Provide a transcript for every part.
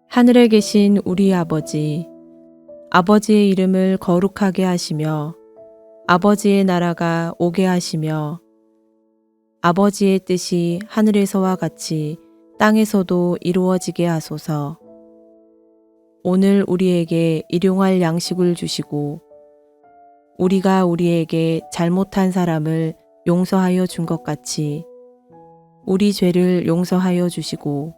하늘에 계신 우리 아버지, 아버지의 이름을 거룩하게 하시며 아버지의 나라가 오게 하시며 아버지의 뜻이 하늘에서와 같이 땅에서도 이루어지게 하소서. 오늘 우리에게 일용할 양식을 주시고 우리가 우리에게 잘못한 사람을 용서하여 준 것 같이 우리 죄를 용서하여 주시고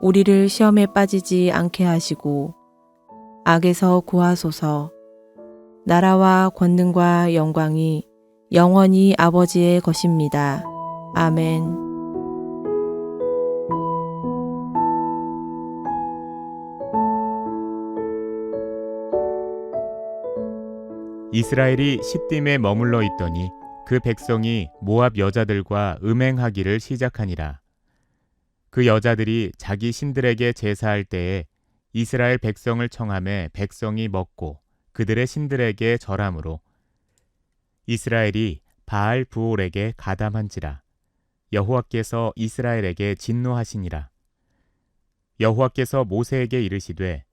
우리를 시험에 빠지지 않게 하시고 악에서 구하소서. 나라와 권능과 영광이 영원히 아버지의 것입니다. 아멘. 이스라엘이 시딤에 머물러 있더니 그 백성이 모압 여자들과 음행하기를 시작하니라. 그 여자들이 자기 신들에게 제사할 때에 이스라엘 백성을 청하매 백성이 먹고 그들의 신들에게 절함으로 이스라엘이 바알 부올에게 가담한지라. 여호와께서 이스라엘에게 진노하시니라. 여호와께서 모세에게 이르시되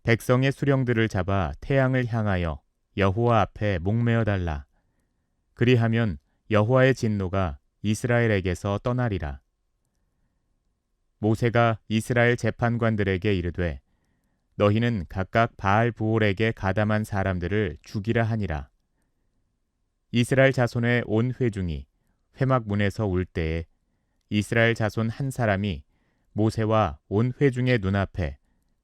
백성의 수령들을 잡아 태양을 향하여 여호와 앞에 목매어 달라. 그리하면 여호와의 진노가 이스라엘에게서 떠나리라. 모세가 이스라엘 재판관들에게 이르되 너희는 각각 바알 부올에게 가담한 사람들을 죽이라 하니라. 이스라엘 자손의 온 회중이 회막문에서 울 때에 이스라엘 자손 한 사람이 모세와 온 회중의 눈앞에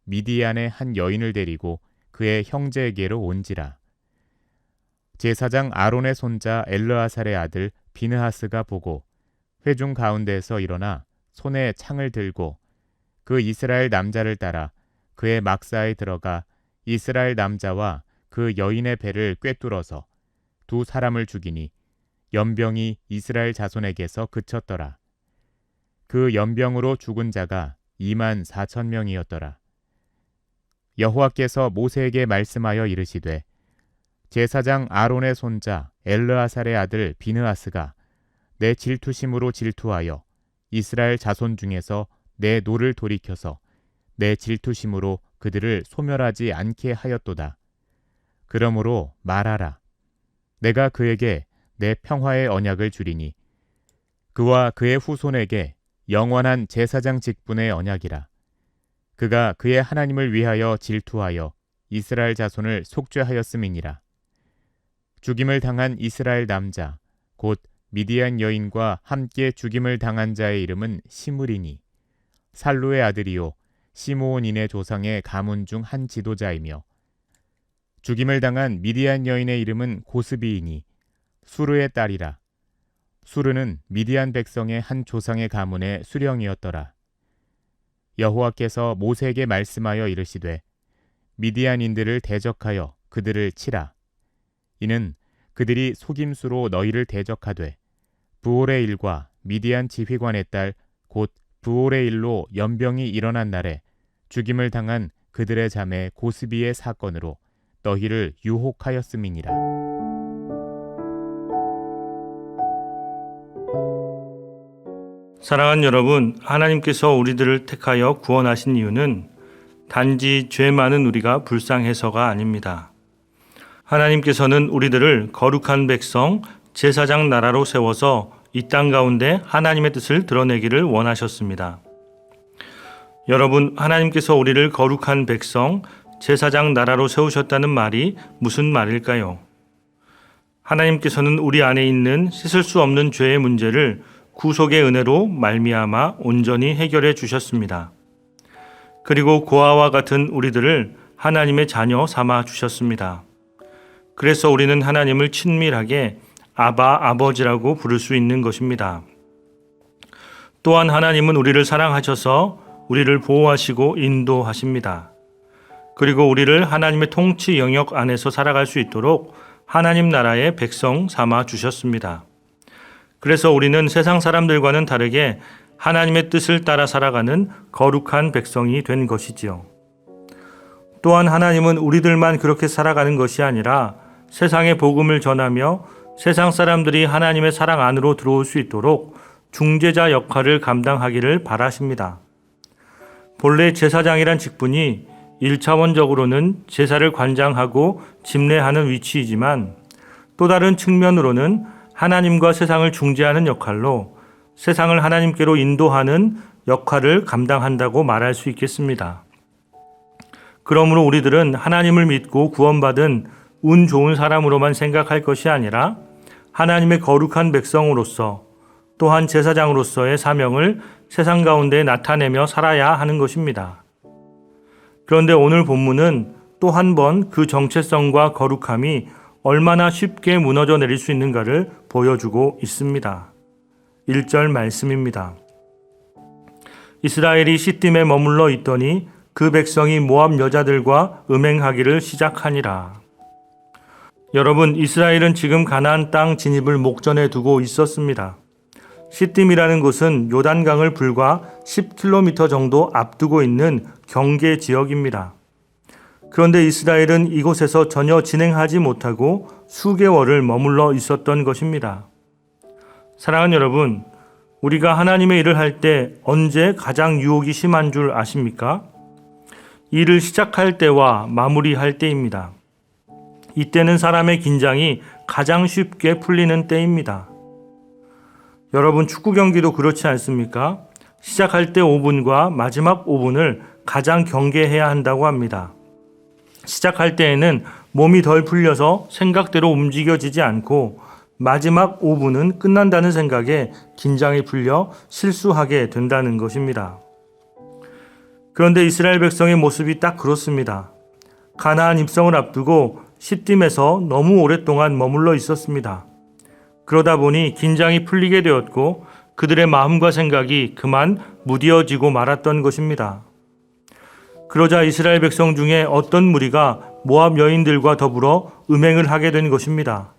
미디안의 한 여인을 데리고 그의 형제에게로 온지라. 제사장 아론의 손자 엘르아살의 아들 비느하스가 보고 회중 가운데에서 일어나 손에 창을 들고 그 이스라엘 남자를 따라 그의 막사에 들어가 이스라엘 남자와 그 여인의 배를 꿰뚫어서 두 사람을 죽이니 연병이 이스라엘 자손에게서 그쳤더라. 그 연병으로 죽은 자가 24,000명이었더라. 여호와께서 모세에게 말씀하여 이르시되 제사장 아론의 손자 엘르아살의 아들 비느하스가 내 질투심으로 질투하여 이스라엘 자손 중에서 내 노를 돌이켜서 내 질투심으로 그들을 소멸하지 않게 하였도다. 그러므로 말하라. 내가 그에게 내 평화의 언약을 주리니 그와 그의 후손에게 영원한 제사장 직분의 언약이라. 그가 그의 하나님을 위하여 질투하여 이스라엘 자손을 속죄하였음이니라. 죽임을 당한 이스라엘 남자 곧 미디안 여인과 함께 죽임을 당한 자의 이름은 시므리니 살루의 아들이요 시므온인의 조상의 가문 중 한 지도자이며 죽임을 당한 미디안 여인의 이름은 고스비이니 수르의 딸이라. 수르는 미디안 백성의 한 조상의 가문의 수령이었더라. 여호와께서 모세에게 말씀하여 이르시되 미디안인들을 대적하여 그들을 치라. 이는 그들이 속임수로 너희를 대적하되 부올의 일과 미디안 지휘관의 딸 곧 부올의 일로 연병이 일어난 날에 죽임을 당한 그들의 자매 고스비의 사건으로 너희를 유혹하였음이니라. 사랑하는 여러분, 하나님께서 우리들을 택하여 구원하신 이유는 단지 죄 많은 우리가 불쌍해서가 아닙니다. 하나님께서는 우리들을 거룩한 백성, 제사장 나라로 세워서 이 땅 가운데 하나님의 뜻을 드러내기를 원하셨습니다. 여러분, 하나님께서 우리를 거룩한 백성, 제사장 나라로 세우셨다는 말이 무슨 말일까요? 하나님께서는 우리 안에 있는 씻을 수 없는 죄의 문제를 구속의 은혜로 말미암아 온전히 해결해 주셨습니다. 그리고 고아와 같은 우리들을 하나님의 자녀 삼아 주셨습니다. 그래서 우리는 하나님을 친밀하게 아바, 아버지라고 부를 수 있는 것입니다. 또한 하나님은 우리를 사랑하셔서 우리를 보호하시고 인도하십니다. 그리고 우리를 하나님의 통치 영역 안에서 살아갈 수 있도록 하나님 나라의 백성 삼아 주셨습니다. 그래서 우리는 세상 사람들과는 다르게 하나님의 뜻을 따라 살아가는 거룩한 백성이 된 것이지요. 또한 하나님은 우리들만 그렇게 살아가는 것이 아니라 세상에 복음을 전하며 세상 사람들이 하나님의 사랑 안으로 들어올 수 있도록 중재자 역할을 감당하기를 바라십니다. 본래 제사장이란 직분이 1차원적으로는 제사를 관장하고 집례하는 위치이지만 또 다른 측면으로는 하나님과 세상을 중재하는 역할로 세상을 하나님께로 인도하는 역할을 감당한다고 말할 수 있겠습니다. 그러므로 우리들은 하나님을 믿고 구원받은 운 좋은 사람으로만 생각할 것이 아니라 하나님의 거룩한 백성으로서 또한 제사장으로서의 사명을 세상 가운데 나타내며 살아야 하는 것입니다. 그런데 오늘 본문은 또 한 번 그 정체성과 거룩함이 얼마나 쉽게 무너져 내릴 수 있는가를 보여주고 있습니다. 1절 말씀입니다. 이스라엘이 시딤에 머물러 있더니 그 백성이 모압 여자들과 음행하기를 시작하니라. 여러분, 이스라엘은 지금 가나안 땅 진입을 목전에 두고 있었습니다. 시딤이라는 곳은 요단강을 불과 10km 정도 앞두고 있는 경계 지역입니다. 그런데 이스라엘은 이곳에서 전혀 진행하지 못하고 수개월을 머물러 있었던 것입니다. 사랑하는 여러분, 우리가 하나님의 일을 할 때 언제 가장 유혹이 심한 줄 아십니까? 일을 시작할 때와 마무리할 때입니다. 이때는 사람의 긴장이 가장 쉽게 풀리는 때입니다. 여러분, 축구 경기도 그렇지 않습니까? 시작할 때 5분과 마지막 5분을 가장 경계해야 한다고 합니다. 시작할 때에는 몸이 덜 풀려서 생각대로 움직여지지 않고 마지막 5분은 끝난다는 생각에 긴장이 풀려 실수하게 된다는 것입니다. 그런데 이스라엘 백성의 모습이 딱 그렇습니다. 가나안 입성을 앞두고 시딤에서 너무 오랫동안 머물러 있었습니다. 그러다 보니 긴장이 풀리게 되었고 그들의 마음과 생각이 그만 무뎌지고 말았던 것입니다. 그러자 이스라엘 백성 중에 어떤 무리가 모압 여인들과 더불어 음행을 하게 된 것입니다.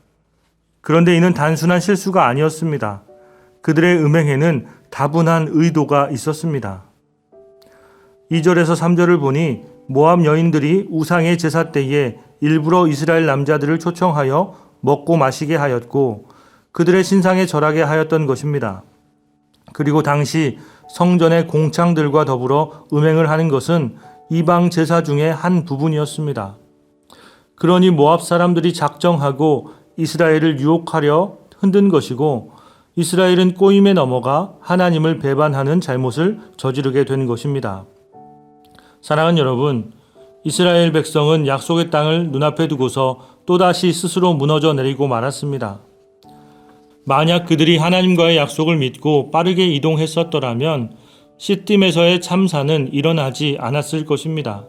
그런데 이는 단순한 실수가 아니었습니다. 그들의 음행에는 다분한 의도가 있었습니다. 2절에서 3절을 보니 모압 여인들이 우상의 제사 때에 일부러 이스라엘 남자들을 초청하여 먹고 마시게 하였고 그들의 신상에 절하게 하였던 것입니다. 그리고 당시 성전의 공창들과 더불어 음행을 하는 것은 이방 제사 중에 한 부분이었습니다. 그러니 모압 사람들이 작정하고 이스라엘을 유혹하려 흔든 것이고 이스라엘은 꼬임에 넘어가 하나님을 배반하는 잘못을 저지르게 된 것입니다. 사랑하는 여러분, 이스라엘 백성은 약속의 땅을 눈앞에 두고서 또다시 스스로 무너져 내리고 말았습니다. 만약 그들이 하나님과의 약속을 믿고 빠르게 이동했었더라면 시딤에서의 참사는 일어나지 않았을 것입니다.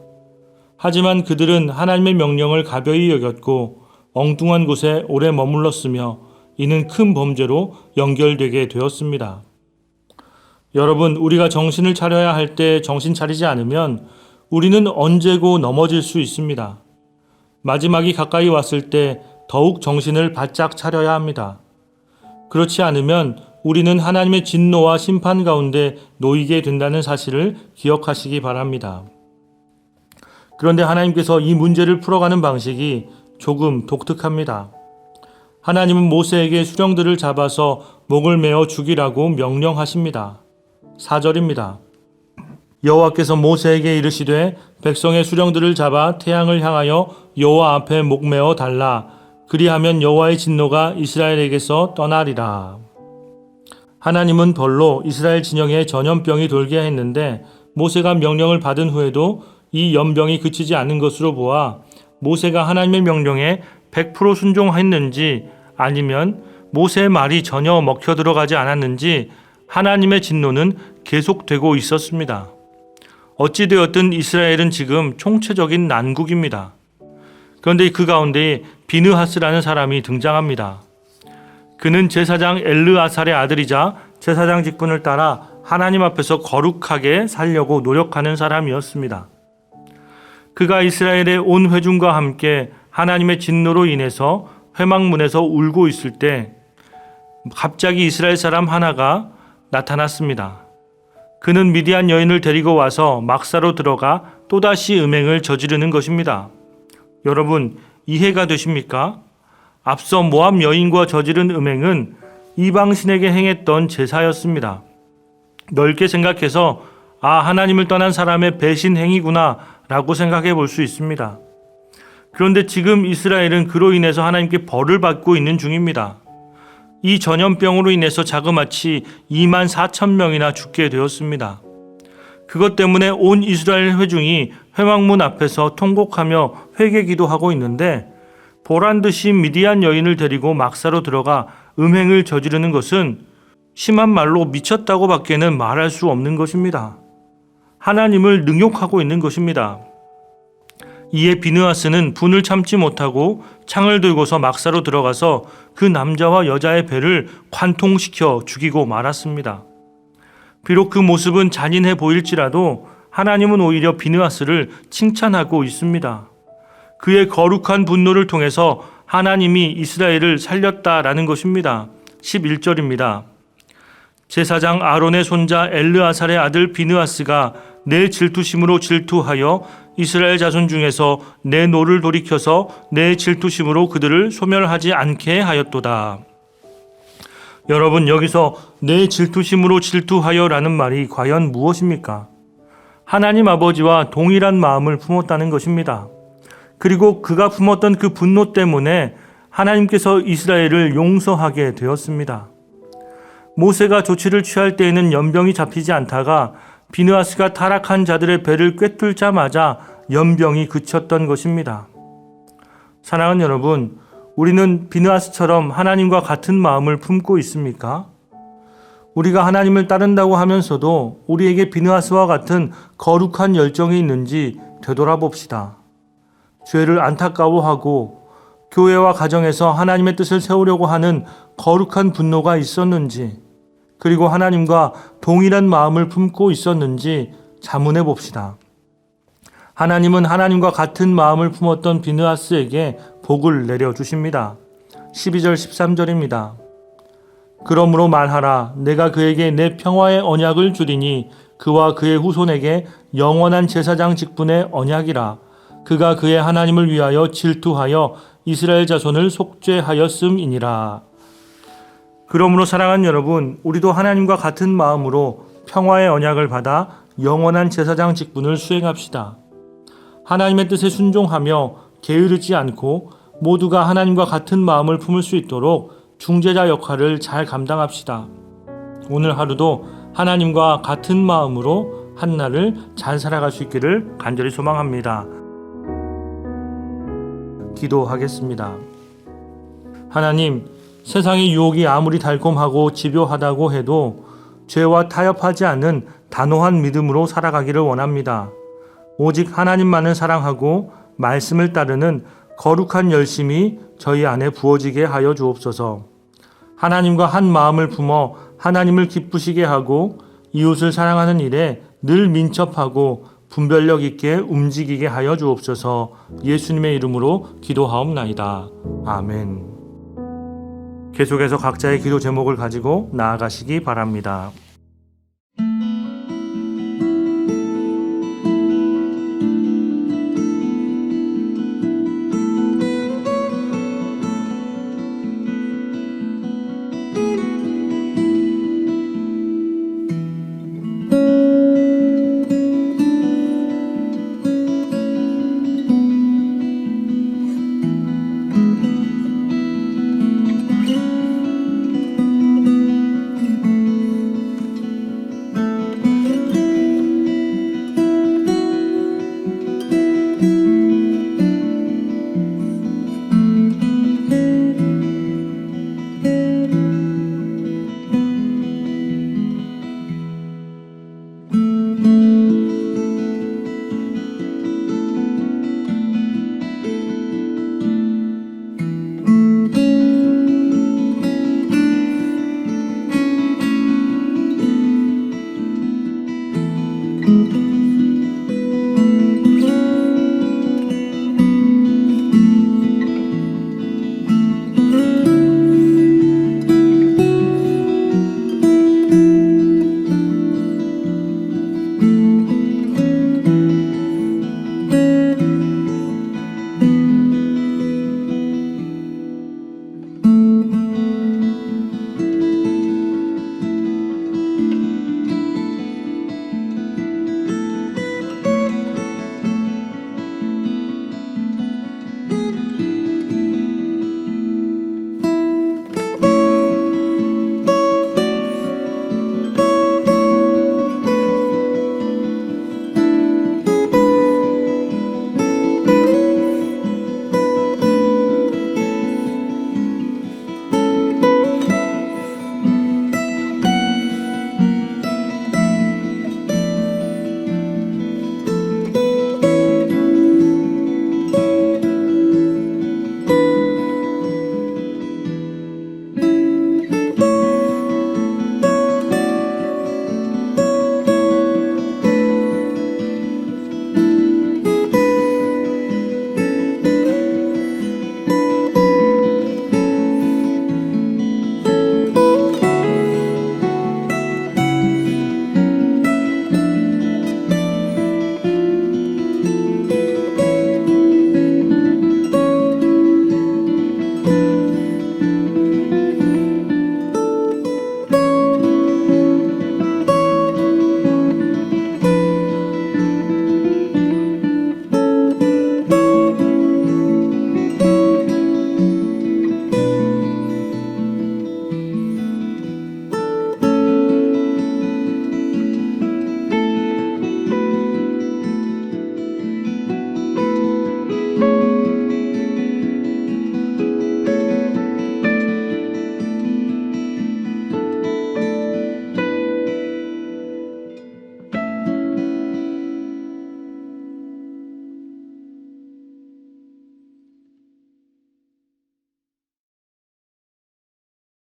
하지만 그들은 하나님의 명령을 가벼이 여겼고 엉뚱한 곳에 오래 머물렀으며 이는 큰 범죄로 연결되게 되었습니다. 여러분, 우리가 정신을 차려야 할 때 정신 차리지 않으면 우리는 언제고 넘어질 수 있습니다. 마지막이 가까이 왔을 때 더욱 정신을 바짝 차려야 합니다. 그렇지 않으면 우리는 하나님의 진노와 심판 가운데 놓이게 된다는 사실을 기억하시기 바랍니다. 그런데 하나님께서 이 문제를 풀어가는 방식이 조금 독특합니다. 하나님은 모세에게 수령들을 잡아서 목을 메어 죽이라고 명령하십니다. 4절입니다. 여호와께서 모세에게 이르시되 백성의 수령들을 잡아 태양을 향하여 여호와 앞에 목메어 달라. 그리하면 여호와의 진노가 이스라엘에게서 떠나리라. 하나님은 벌로 이스라엘 진영에 전염병이 돌게 했는데 모세가 명령을 받은 후에도 이 연병이 그치지 않는 것으로 보아 모세가 하나님의 명령에 100% 순종했는지 아니면 모세의 말이 전혀 먹혀 들어가지 않았는지 하나님의 진노는 계속되고 있었습니다. 어찌되었든 이스라엘은 지금 총체적인 난국입니다. 그런데 그 가운데 비느하스라는 사람이 등장합니다. 그는 제사장 엘르아살의 아들이자 제사장 직분을 따라 하나님 앞에서 거룩하게 살려고 노력하는 사람이었습니다. 그가 이스라엘의 온 회중과 함께 하나님의 진노로 인해서 회막문에서 울고 있을 때 갑자기 이스라엘 사람 하나가 나타났습니다. 그는 미디안 여인을 데리고 와서 막사로 들어가 또다시 음행을 저지르는 것입니다. 여러분, 이해가 되십니까? 앞서 모압 여인과 저지른 음행은 이방신에게 행했던 제사였습니다. 넓게 생각해서 하나님을 떠난 사람의 배신 행위구나 라고 생각해 볼 수 있습니다. 그런데 지금 이스라엘은 그로 인해서 하나님께 벌을 받고 있는 중입니다. 이 전염병으로 인해서 자그마치 24,000명이나 죽게 되었습니다. 그것 때문에 온 이스라엘 회중이 회막문 앞에서 통곡하며 회개기도하고 있는데, 보란듯이 미디안 여인을 데리고 막사로 들어가 음행을 저지르는 것은 심한 말로 미쳤다고 밖에는 말할 수 없는 것입니다. 하나님을 능욕하고 있는 것입니다. 이에 비느하스는 분을 참지 못하고 창을 들고서 막사로 들어가서 그 남자와 여자의 배를 관통시켜 죽이고 말았습니다. 비록 그 모습은 잔인해 보일지라도 하나님은 오히려 비느하스를 칭찬하고 있습니다. 그의 거룩한 분노를 통해서 하나님이 이스라엘을 살렸다라는 것입니다. 11절입니다. 제사장 아론의 손자 엘르아살의 아들 비느하스가 내 질투심으로 질투하여 이스라엘 자손 중에서 내 노를 돌이켜서 내 질투심으로 그들을 소멸하지 않게 하였도다. 여러분, 여기서 내 질투심으로 질투하여라는 말이 과연 무엇입니까? 하나님 아버지와 동일한 마음을 품었다는 것입니다. 그리고 그가 품었던 그 분노 때문에 하나님께서 이스라엘을 용서하게 되었습니다. 모세가 조치를 취할 때에는 연병이 잡히지 않다가 비느하스가 타락한 자들의 배를 꿰뚫자마자 연병이 그쳤던 것입니다. 사랑하는 여러분, 우리는 비느하스처럼 하나님과 같은 마음을 품고 있습니까? 우리가 하나님을 따른다고 하면서도 우리에게 비느하스와 같은 거룩한 열정이 있는지 되돌아봅시다. 죄를 안타까워하고 교회와 가정에서 하나님의 뜻을 세우려고 하는 거룩한 분노가 있었는지, 그리고 하나님과 동일한 마음을 품고 있었는지 자문해 봅시다. 하나님은 하나님과 같은 마음을 품었던 비느하스에게 복을 내려주십니다. 12절 13절입니다. 그러므로 말하라. 내가 그에게 내 평화의 언약을 주리니 그와 그의 후손에게 영원한 제사장 직분의 언약이라. 그가 그의 하나님을 위하여 질투하여 이스라엘 자손을 속죄하였음이니라. 그러므로 사랑하는 여러분, 우리도 하나님과 같은 마음으로 평화의 언약을 받아 영원한 제사장 직분을 수행합시다. 하나님의 뜻에 순종하며 게으르지 않고 모두가 하나님과 같은 마음을 품을 수 있도록 중재자 역할을 잘 감당합시다. 오늘 하루도 하나님과 같은 마음으로 한날을 잘 살아갈 수 있기를 간절히 소망합니다. 기도하겠습니다. 하나님, 세상의 유혹이 아무리 달콤하고 집요하다고 해도 죄와 타협하지 않는 단호한 믿음으로 살아가기를 원합니다. 오직 하나님만을 사랑하고 말씀을 따르는 거룩한 열심이 저희 안에 부어지게 하여 주옵소서. 하나님과 한 마음을 품어 하나님을 기쁘시게 하고 이웃을 사랑하는 일에 늘 민첩하고 분별력 있게 움직이게 하여 주옵소서. 예수님의 이름으로 기도하옵나이다. 아멘. 계속해서 각자의 기도 제목을 가지고 나아가시기 바랍니다.